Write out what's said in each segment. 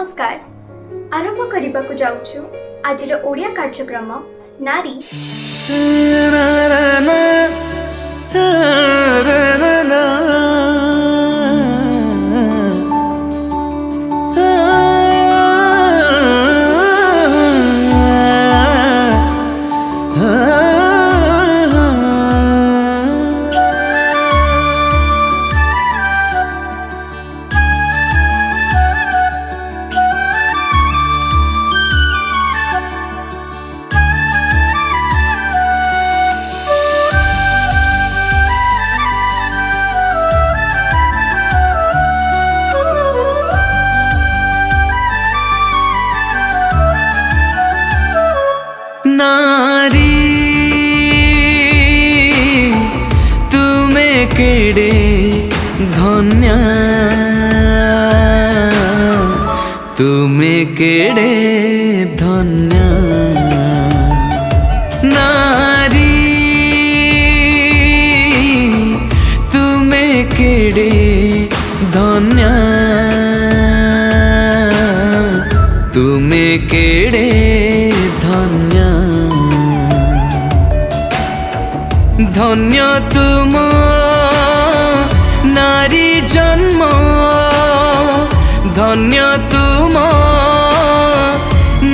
नमस्कार आरंभ करने को जाऊछु आजिर ओडिया कार्यक्रम नारी। केड़े धन्य तुम्हें केड़े धन्य नारी तुम्हें केड़े धन्य तुम्हें केड़े धन्य धन्य तुम नारी जन्म धन्य तुम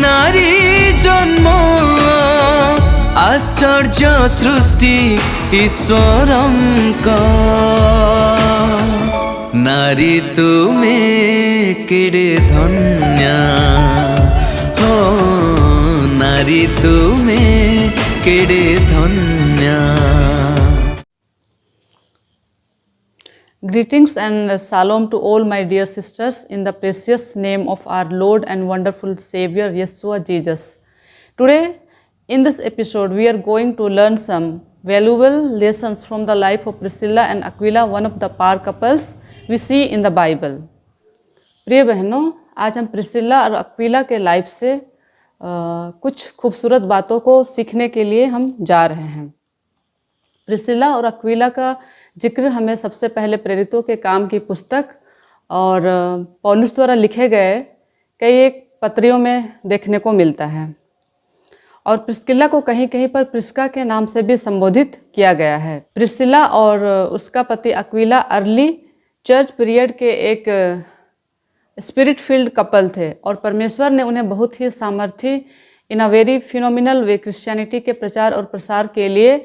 नारी जन्म आश्चर्य सृष्टि ईश्वरं का नारी तुम्हें केड़े धन्य हो नारी तुम्हें केड़े धन्य। Greetings and shalom to all my dear sisters in the precious name of our Lord and wonderful Savior Yeshua Jesus. Today in this episode we are going to learn some valuable lessons from the life of Priscilla and Aquila, one of the power couples we see in the Bible. प्रिय बहनों, आज हम प्रिस्सिला और Aquila के life से कुछ खूबसूरत बातों को सीखने के लिए हम जा रहे हैं। प्रिस्सिला और अक्विला का जिक्र हमें सबसे पहले प्रेरितों के काम की पुस्तक और पौलुस द्वारा लिखे गए कई एक पत्रियों में देखने को मिलता है और प्रिस्किला को कहीं कहीं पर प्रिस्का के नाम से भी संबोधित किया गया है। प्रिस्किला और उसका पति अक्विला अर्ली चर्च पीरियड के एक स्पिरिट फील्ड कपल थे और परमेश्वर ने उन्हें बहुत ही सामर्थ्य in a very phenomenal way Christianity के प्रचार और प्रसार के लिए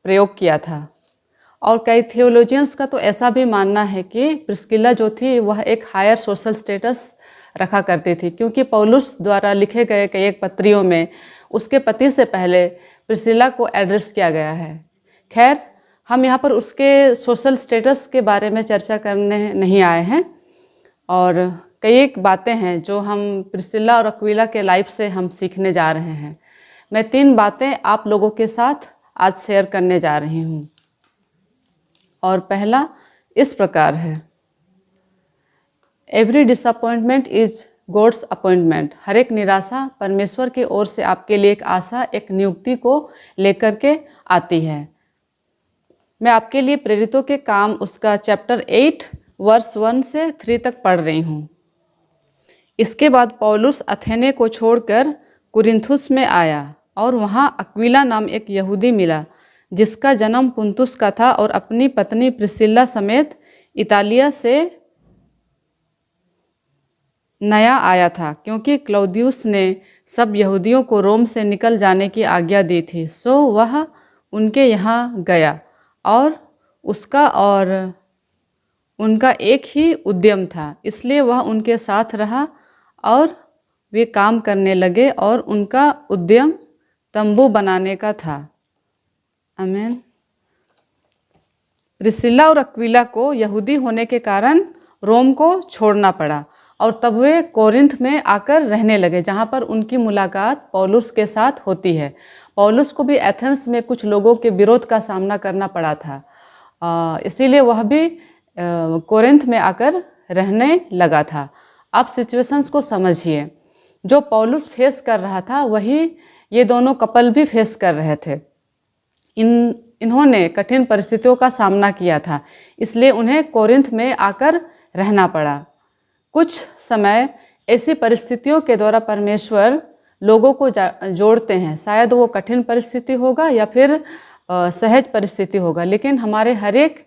प्रयोग किया था। और कई थियोलॉजियंस का तो ऐसा भी मानना है कि प्रिस्किला जो थी वह एक हायर सोशल स्टेटस रखा करती थी, क्योंकि पौलुस द्वारा लिखे गए कई एक पत्रियों में उसके पति से पहले प्रिस्किला को एड्रेस किया गया है। खैर, हम यहाँ पर उसके सोशल स्टेटस के बारे में चर्चा करने नहीं आए हैं और कई एक बातें हैं जो हम प्रिस्किला और अक्विला के लाइफ से हम सीखने जा रहे हैं। मैं 3 बातें आप लोगों के साथ आज शेयर करने जा रही हूँ और पहला इस प्रकार है, every disappointment is God's appointment. हर एक निराशा परमेश्वर की ओर से आपके लिए एक आशा, एक नियुक्ति को लेकर के आती है। मैं आपके लिए प्रेरितों के काम उसका चैप्टर 8 वर्स 1 से 3 तक पढ़ रही हूँ। इसके बाद पौलुस अथेने को छोड़कर कुरिन्थुस में आया और वहाँ अक्विला नाम एक यहूदी मिला जिसका जन्म पुंतुस का था और अपनी पत्नी प्रिस्किला समेत इतालिया से नया आया था, क्योंकि क्लौदियुस ने सब यहूदियों को रोम से निकल जाने की आज्ञा दी थी। सो वह उनके यहाँ गया और उसका और उनका एक ही उद्यम था, इसलिए वह उनके साथ रहा और वे काम करने लगे और उनका उद्यम तंबू बनाने का था। आमीन। प्रिस्किला और अक्विला को यहूदी होने के कारण रोम को छोड़ना पड़ा और तब वे कोरिन्थ में आकर रहने लगे, जहाँ पर उनकी मुलाकात पौलुस के साथ होती है। पौलुस को भी एथेंस में कुछ लोगों के विरोध का सामना करना पड़ा था, इसीलिए वह भी कोरिन्थ में आकर रहने लगा था। आप सिचुएशंस को समझिए, जो पौलुस फेस कर रहा था वही ये दोनों कपल भी फेस कर रहे थे। इन्होंने कठिन परिस्थितियों का सामना किया था, इसलिए उन्हें कोरिन्थ में आकर रहना पड़ा। कुछ समय ऐसी परिस्थितियों के द्वारा परमेश्वर लोगों को जोड़ते हैं। शायद वो कठिन परिस्थिति होगा या फिर सहज परिस्थिति होगा, लेकिन हमारे हर एक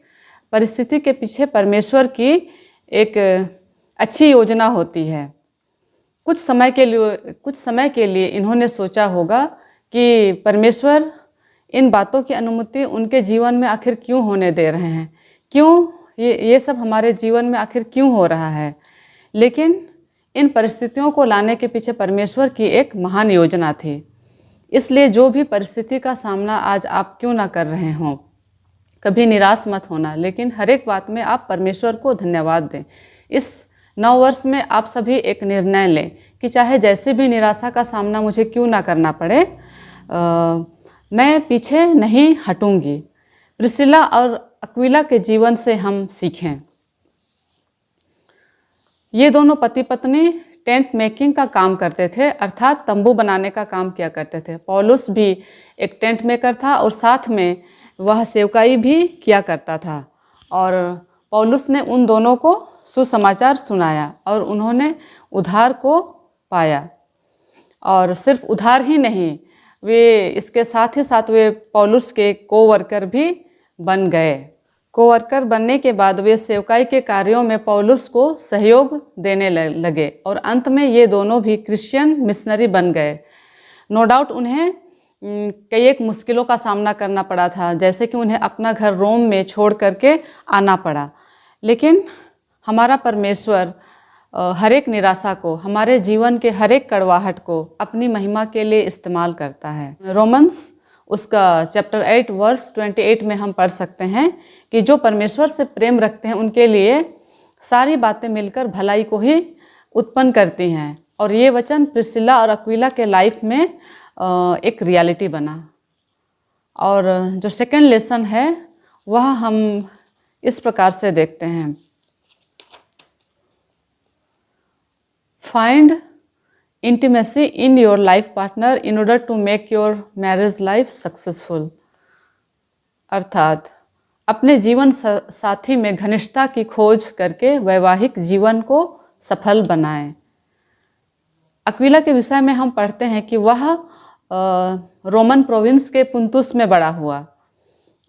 परिस्थिति के पीछे परमेश्वर की एक अच्छी योजना होती है। कुछ समय के लिए इन्होंने सोचा होगा कि परमेश्वर इन बातों की अनुमति उनके जीवन में आखिर क्यों होने दे रहे हैं, क्यों ये सब हमारे जीवन में आखिर क्यों हो रहा है। लेकिन इन परिस्थितियों को लाने के पीछे परमेश्वर की एक महान योजना थी। इसलिए जो भी परिस्थिति का सामना आज आप क्यों ना कर रहे हों, कभी निराश मत होना, लेकिन हर एक बात में आप परमेश्वर को धन्यवाद दें। इस 9 वर्ष में आप सभी एक निर्णय लें कि चाहे जैसे भी निराशा का सामना मुझे क्यों ना करना पड़े, मैं पीछे नहीं हटूंगी। प्रिस्किला और अक्विला के जीवन से हम सीखें। ये दोनों पति पत्नी टेंट मेकिंग का काम करते थे, अर्थात तंबू बनाने का काम किया करते थे। पौलुस भी एक टेंट मेकर था और साथ में वह सेवकाई भी किया करता था। और पौलुस ने उन दोनों को सुसमाचार सुनाया और उन्होंने उद्धार को पाया। और सिर्फ उद्धार ही नहीं, वे इसके साथ ही साथ वे पौलुस के कोवर्कर भी बन गए। कोवर्कर बनने के बाद वे सेवकाई के कार्यों में पौलुस को सहयोग देने लगे और अंत में ये दोनों भी क्रिश्चियन मिशनरी बन गए। नो डाउट उन्हें कई एक मुश्किलों का सामना करना पड़ा था, जैसे कि उन्हें अपना घर रोम में छोड़ करके आना पड़ा। लेकिन हमारा परमेश्वर हर एक निराशा को, हमारे जीवन के हर एक कड़वाहट को अपनी महिमा के लिए इस्तेमाल करता है। रोमन्स उसका चैप्टर 8 वर्स 28 में हम पढ़ सकते हैं कि जो परमेश्वर से प्रेम रखते हैं उनके लिए सारी बातें मिलकर भलाई को ही उत्पन्न करती हैं। और ये वचन प्रिस्किला और अक्विला के लाइफ में एक रियलिटी बना। और जो सेकंड लेसन है वह हम इस प्रकार से देखते हैं। Find intimacy in your life partner in order to make your marriage life successful। अर्थात अपने जीवन साथी में घनिष्ठता की खोज करके वैवाहिक जीवन को सफल बनाएं। अक्विला के विषय में हम पढ़ते हैं कि वह रोमन प्रोविंस के पुंतुस में बड़ा हुआ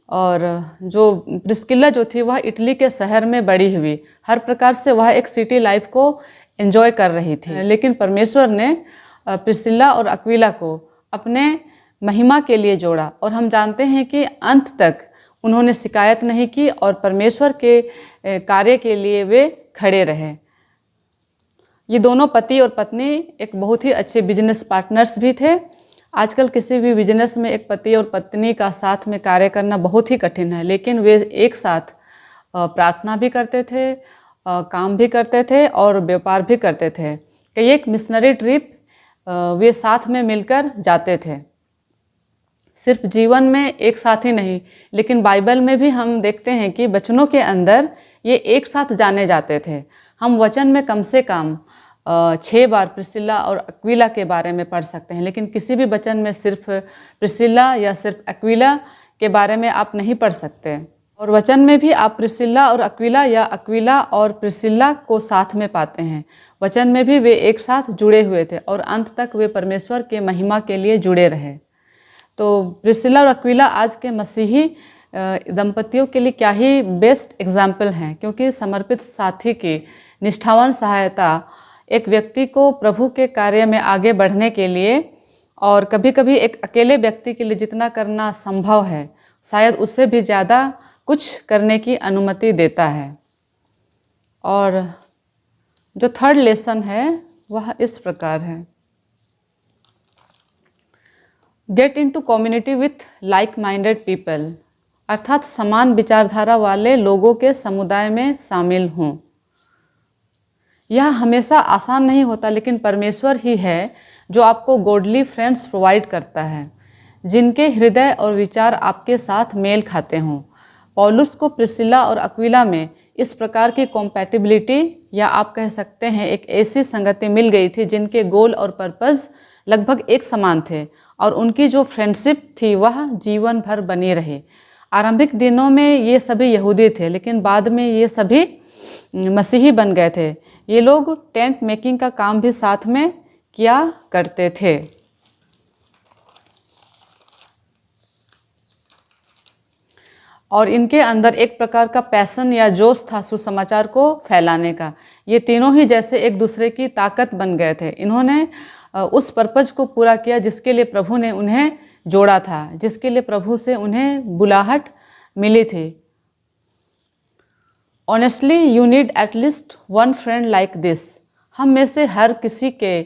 और जो प्रिस्किला जो थी वह इटली के शहर में बड़ी हुई। हर प्रकार से वह एक सिटी लाइफ को एंजॉय कर रही थी। लेकिन परमेश्वर ने प्रिस्किला और अक्विला को अपने महिमा के लिए जोड़ा और हम जानते हैं कि अंत तक उन्होंने शिकायत नहीं की और परमेश्वर के कार्य के लिए वे खड़े रहे। ये दोनों पति और पत्नी एक बहुत ही अच्छे बिजनेस पार्टनर्स भी थे। आजकल किसी भी बिजनेस में एक पति और पत्नी का साथ में कार्य करना बहुत ही कठिन है, लेकिन वे एक साथ प्रार्थना भी करते थे, काम भी करते थे और व्यापार भी करते थे। कई एक मिशनरी ट्रिप वे साथ में मिलकर जाते थे। सिर्फ जीवन में एक साथ ही नहीं, लेकिन बाइबल में भी हम देखते हैं कि वचनों के अंदर ये एक साथ जाने जाते थे। हम वचन में कम से कम 6 बार प्रिस्किला और अक्विला के बारे में पढ़ सकते हैं, लेकिन किसी भी वचन में सिर्फ प्रिस्किला या सिर्फ अक्विला के बारे में आप नहीं पढ़ सकते। और वचन में भी आप प्रिस्किला और अक्विला या अक्विला और प्रिस्किला को साथ में पाते हैं। वचन में भी वे एक साथ जुड़े हुए थे और अंत तक वे परमेश्वर के महिमा के लिए जुड़े रहे। तो प्रिस्किला और अक्विला आज के मसीही दंपतियों के लिए क्या ही बेस्ट एग्जाम्पल हैं, क्योंकि समर्पित साथी की निष्ठावान सहायता एक व्यक्ति को प्रभु के कार्य में आगे बढ़ने के लिए और कभी कभी एक अकेले व्यक्ति के लिए जितना करना संभव है शायद उससे भी ज़्यादा कुछ करने की अनुमति देता है। और जो थर्ड लेसन है वह इस प्रकार है। Get into community with like minded people, अर्थात समान विचारधारा वाले लोगों के समुदाय में शामिल हों। यह हमेशा आसान नहीं होता, लेकिन परमेश्वर ही है जो आपको गॉडली फ्रेंड्स प्रोवाइड करता है, जिनके हृदय और विचार आपके साथ मेल खाते हों। पौलुस को प्रिस्किला और अक्विला में इस प्रकार की कॉम्पैटिबिलिटी या आप कह सकते हैं एक ऐसी संगति मिल गई थी जिनके गोल और पर्पस लगभग एक समान थे और उनकी जो फ्रेंडशिप थी वह जीवन भर बनी रही। आरंभिक दिनों में ये सभी यहूदी थे, लेकिन बाद में ये सभी मसीही बन गए थे। ये लोग टेंट मेकिंग का काम भी साथ में किया करते थे। और इनके अंदर एक प्रकार का पैशन या जोश था सुसमाचार को फैलाने का। ये तीनों ही जैसे एक दूसरे की ताकत बन गए थे। इन्होंने उस पर्पज को पूरा किया जिसके लिए प्रभु ने उन्हें जोड़ा था, जिसके लिए प्रभु से उन्हें बुलाहट मिली थी। Honestly you need at least one friend like this. हम में से हर किसी के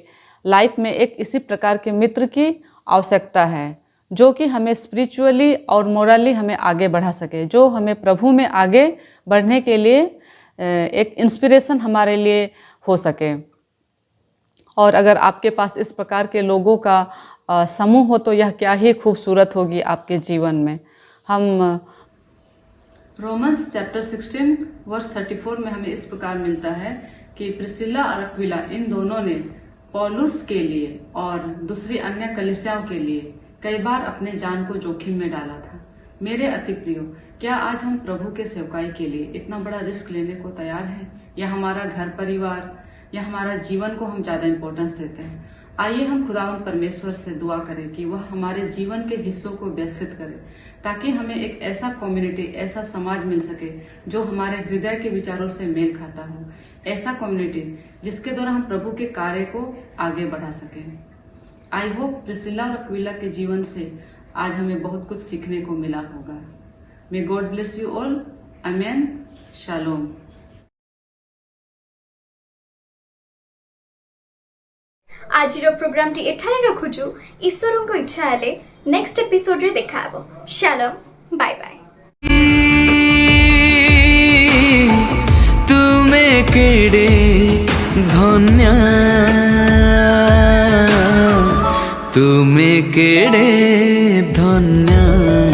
लाइफ में एक इसी प्रकार के मित्र की आवश्यकता है जो कि हमें स्पिरिचुअली और मोरली हमें आगे बढ़ा सके, जो हमें प्रभु में आगे बढ़ने के लिए एक इंस्पिरेशन हमारे लिए हो सके। और अगर आपके पास इस प्रकार के लोगों का समूह हो तो यह क्या ही खूबसूरत होगी आपके जीवन में। हम रोमन्स चैप्टर 16 वर्स 34 में हमें इस प्रकार मिलता है कि प्रिसिल्ला और अक्विला इन दोनों ने पौलुस के लिए और दूसरी अन्य कलीसियाओं के लिए कई बार अपने जान को जोखिम में डाला था। मेरे अति प्रियो, क्या आज हम प्रभु के सेवकाई के लिए इतना बड़ा रिस्क लेने को तैयार हैं, या हमारा घर परिवार या हमारा जीवन को हम ज्यादा इंपॉर्टेंस देते हैं? आइए हम खुदावंद परमेश्वर से दुआ करें कि वह हमारे जीवन के हिस्सों को व्यवस्थित करे ताकि हमें एक ऐसा कम्युनिटी, ऐसा समाज मिल सके जो हमारे हृदय के विचारों से मेल खाता हो, ऐसा कम्युनिटी जिसके द्वारा हम प्रभु के कार्य को आगे बढ़ा सकें। आई होप प्रिसिल्ला और अक्विला के जीवन से आज हमें बहुत कुछ सीखने को मिला होगा। May God bless you all. Amen. Shalom. आज प्रोग्राम टी एठारे रखुछु। ईश्वर को इच्छा हेले नेक्स्ट एपिसोड रे देखा हबो। शालोम। Bye bye. तुमे केड़े धन्य, तुमे केड़े धन्य।